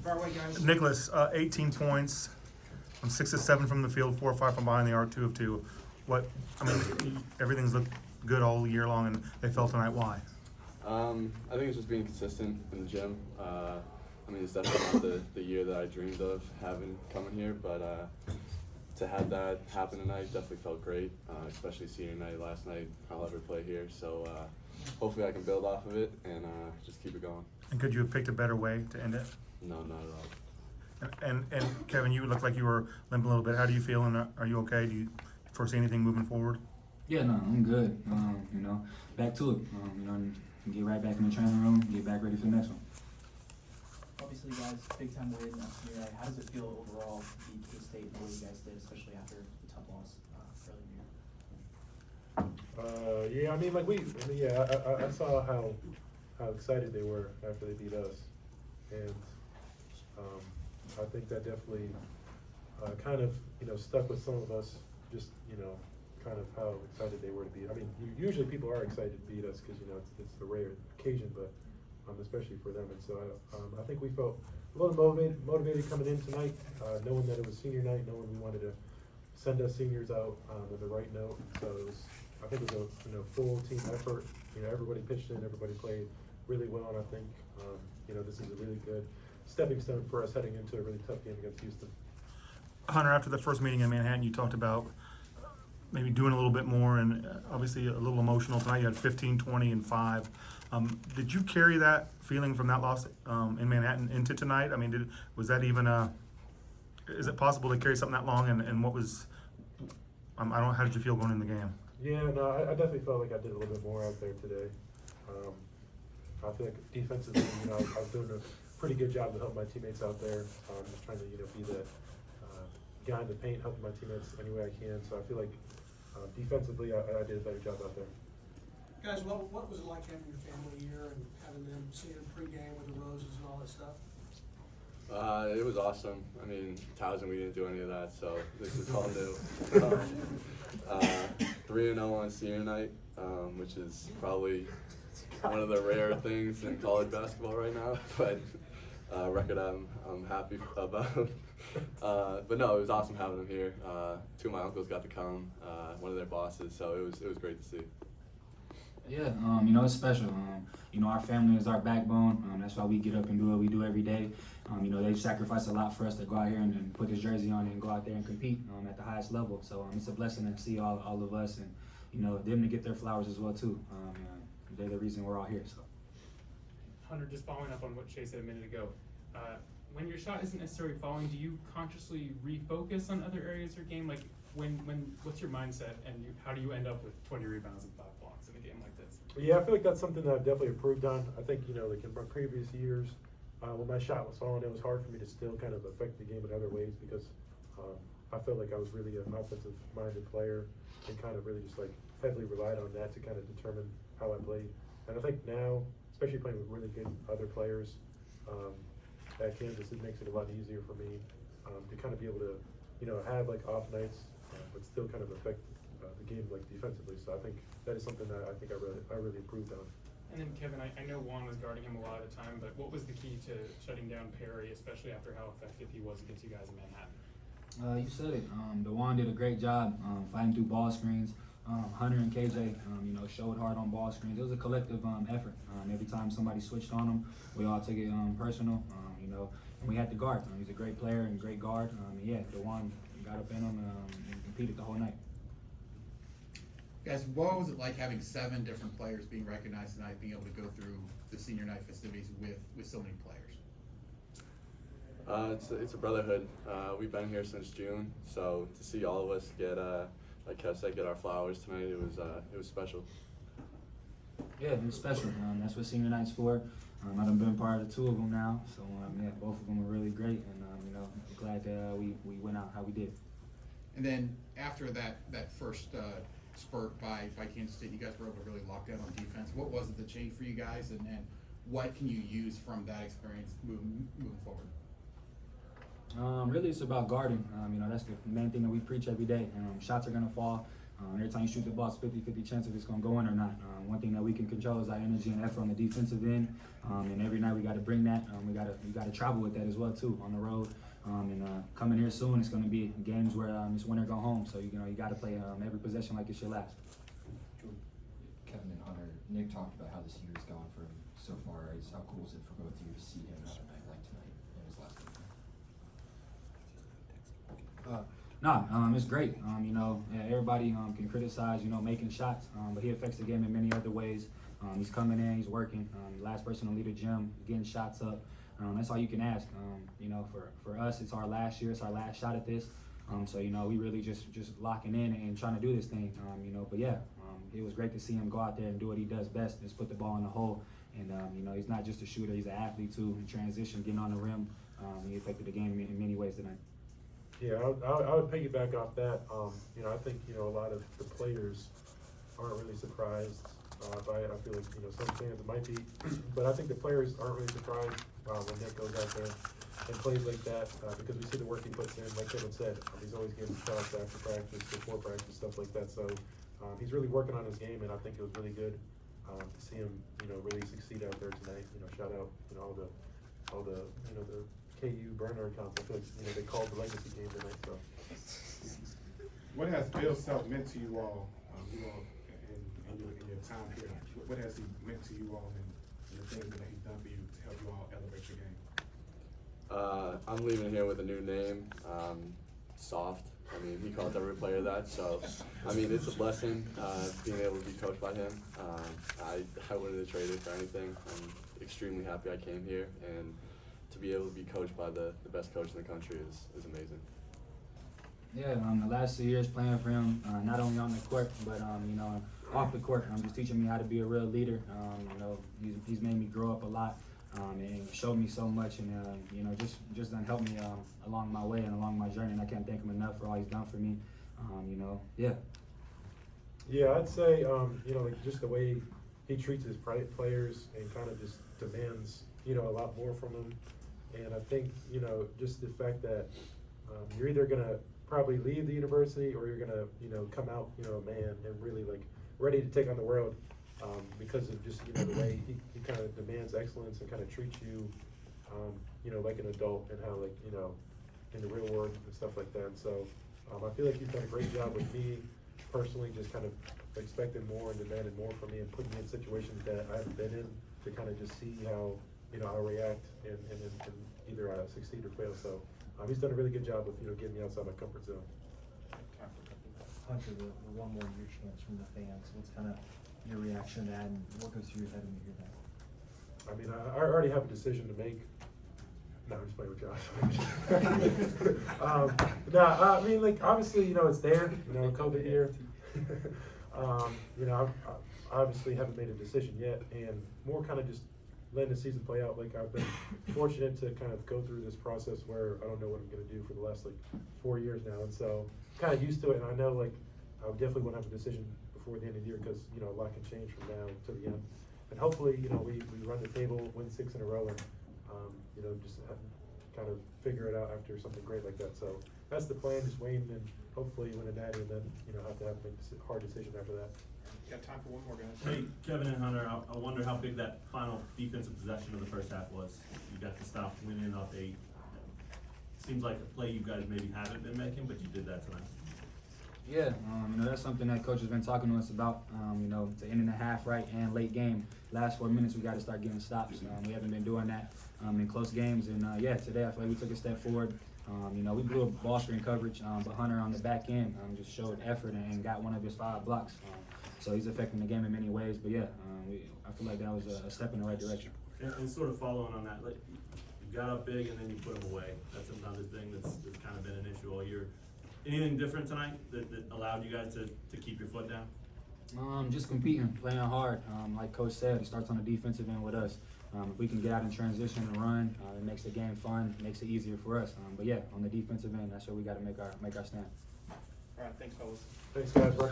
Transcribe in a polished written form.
Far away, guys. Nicolas, 18 points, 6 of 7 from the field, 4 or 5 from behind the arc, 2 of 2. Everything's looked good all year long, and they fell tonight. Why? I think it's just being consistent in the gym. It's definitely not the year that I dreamed of having coming here, but to have that happen tonight definitely felt great, especially senior night last night. I'll ever play here, so hopefully I can build off of it and just keep it going. And could you have picked a better way to end it? No, not at all. And Kevin, you looked like you were limping a little bit. How do you feel, and are you okay? Do you foresee anything moving forward? Yeah, no, I'm good. Back to it. And get right back in the training room, get back ready for the next one. Obviously, guys, big time win senior night. How does it feel overall to beat K-State and the way you guys did, especially after the tough loss early in the year? I saw how excited they were after they beat us, and I think that definitely kind of stuck with some of us. Just kind of how excited they were to beat. Usually people are excited to beat us because it's a rare occasion, but especially for them. And so I think we felt a little motivated coming in tonight, knowing that it was senior night, knowing we wanted to send us seniors out with the right note. So I think it was a full team effort. Everybody pitched in, everybody played really well, and I think this is a really good stepping stone for us heading into a really tough game against Houston. Hunter, after the first meeting in Manhattan, you talked about maybe doing a little bit more, and obviously a little emotional tonight. You had 15, 20, and 5. Did you carry that feeling from that loss in Manhattan into tonight? Was that even is it possible to carry something that long? And what was, how did you feel going in the game? Yeah, no, I definitely felt like I did a little bit more out there today. I feel like defensively, I was doing a pretty good job to help my teammates out there. Just trying to, be the guy in the paint, helping my teammates any way I can. So I feel like defensively, I did a better job out there. Guys, what was it like having your family here and having them see it pregame with the roses and all that stuff? It was awesome. Towson, we didn't do any of that, so this is all new. 3-0 on senior night, which is probably one of the rare things in college basketball right now, but record I'm happy about. But no, it was awesome having them here. 2 of my uncles got to come, one of their bosses, so it was great to see. Yeah, it's special. Our family is our backbone. That's why we get up and do what we do every day. They've sacrificed a lot for us to go out here and put this jersey on and go out there and compete at the highest level. So it's a blessing to see all of us and, them to get their flowers as well too. They're the reason we're all here. So. Hunter, just following up on what Shay said a minute ago, when your shot isn't necessarily falling, do you consciously refocus on other areas of your game? Like, what's your mindset, and how do you end up with 20 rebounds and 5 blocks in a game like this? Yeah, I feel like that's something that I've definitely improved on. I think, like in my previous years, when my shot was falling, it was hard for me to still kind of affect the game in other ways because I felt like I was really an offensive-minded player and kind of really just like heavily relied on that to kind of determine how I played. And I think now, especially playing with really good other players at Kansas, it makes it a lot easier for me to kind of be able to, have like off nights, but still kind of affect the game like defensively. So I think that is something that I think I really improved on. And then Kevin, I know Juan was guarding him a lot of the time, but what was the key to shutting down Perry, especially after how effective he was against you guys in Manhattan? You said it. DeJuan did a great job fighting through ball screens. Hunter and KJ, showed hard on ball screens. It was a collective effort. Every time somebody switched on him, we all took it personal. And we had the guard. He's a great player and great guard. DeJuan got up in him and competed the whole night. Guys, what was it like having 7 different players being recognized tonight, being able to go through the senior night festivities with so many players? It's a brotherhood. We've been here since June, so to see all of us get, like Kev said, get our flowers tonight, it was special. Yeah, it was special. That's what senior night's for. I've been part of 2 of them now, so both of them were really great, and I'm glad that we went out how we did. And then after that first spurt by Kansas State, you guys were able to really lock down on defense. What was it that changed for you guys, and what can you use from that experience moving forward? Really, it's about guarding. That's the main thing that we preach every day. Shots are gonna fall. Every time you shoot the ball, it's 50-50 chance if it's going to go in or not. One thing that we can control is our energy and effort on the defensive end, and every night we got to bring that. We got to travel with that as well too on the road. Coming here soon, it's going to be games where it's win or go home. So you got to play every possession like it's your last. Kevin and Hunter, Nick talked about how this year's gone for him so far. How cool is it for both of you to see him have a night like tonight in his last game? It's great. Everybody can criticize, making shots, but he affects the game in many other ways. He's coming in, he's working. Last person to lead the gym, getting shots up. That's all you can ask. For us, it's our last year, it's our last shot at this. So we really just locking in and trying to do this thing. But yeah, it was great to see him go out there and do what he does best, just put the ball in the hole. And he's not just a shooter; he's an athlete too. In transition, getting on the rim, he affected the game in many ways tonight. Yeah, I would piggyback off that. I think a lot of the players aren't really surprised by it. I feel like some fans might be, but I think the players aren't really surprised when Nick goes out there and plays like that because we see the work he puts in. Like Kevin said, he's always getting shots after practice, before practice, stuff like that. So he's really working on his game, and I think it was really good to see him really succeed out there tonight. Shout out all the the KU burner accounts. I feel like they called the legacy game tonight. So what has Bill Self meant to you all, in your time here? What has he meant to you all, and the things that he's done for you to help you all elevate your game? I'm leaving here with a new name, Soft. I mean, he calls every player that, so I mean, it's a blessing being able to be coached by him. I wouldn't have traded for anything. I'm extremely happy I came here, and to be able to be coached by the best coach in the country is amazing. Yeah, the last 2 years playing for him, not only on the court, but off the court, just teaching me how to be a real leader. He's made me grow up a lot, and showed me so much, and just done helped me along my way and along my journey. And I can't thank him enough for all he's done for me. Yeah. yeah, I'd say like just the way he treats his players and kind of just demands a lot more from them. And I think just the fact that you're either gonna probably leave the university or you're gonna come out a man and really like ready to take on the world because of just the way he kind of demands excellence and kind of treats you like an adult, and how like in the real world and stuff like that. So I feel like he's done a great job with me personally, just kind of expecting more and demanding more from me and putting me in situations that I haven't been in to kind of just see how I'll react and either succeed or fail. So he's done a really good job with getting me outside my comfort zone. Hunter, the one more year chance from the fans. What's kind of your reaction to that, and what goes through your head when you hear that? I mean, I already have a decision to make. No, I'm just playing with Josh. I mean, like obviously, it's there. COVID year. I obviously haven't made a decision yet, and more kind of just letting the season play out. Like I've been fortunate to kind of go through this process where I don't know what I'm going to do for the last 4 years now, and so kind of used to it. And I know I definitely want to have a decision before the end of the year because a lot can change from now to the end. And hopefully we run the table, win 6 in a row, and just kind of figure it out after something great like that. So that's the plan, just waiting and hopefully win a natty, and then have to make a hard decision after that. Got time for one more, guys. Hey, Kevin and Hunter, I wonder how big that final defensive possession of the first half was. You got to stop winning off 8. Seems like a play you guys maybe haven't been making, but you did that tonight. Yeah, that's something that coach has been talking to us about. To end in the half, right, and late game. Last 4 minutes, we got to start getting stops. We haven't been doing that in close games, and today I feel like we took a step forward. We blew a ball screen coverage, but Hunter on the back end just showed effort and got one of his 5 blocks. So he's affecting the game in many ways. But I feel like that was a step in the right direction. And sort of following on that, you got up big and then you put them away. That's another thing that's kind of been an issue all year. Anything different tonight that allowed you guys to keep your foot down? Just competing, playing hard. Like Coach said, it starts on the defensive end with us. If we can get out in transition and run, it makes the game fun, makes it easier for us. On the defensive end, that's where we got to make our stand. All right, thanks, fellas. Thanks, guys.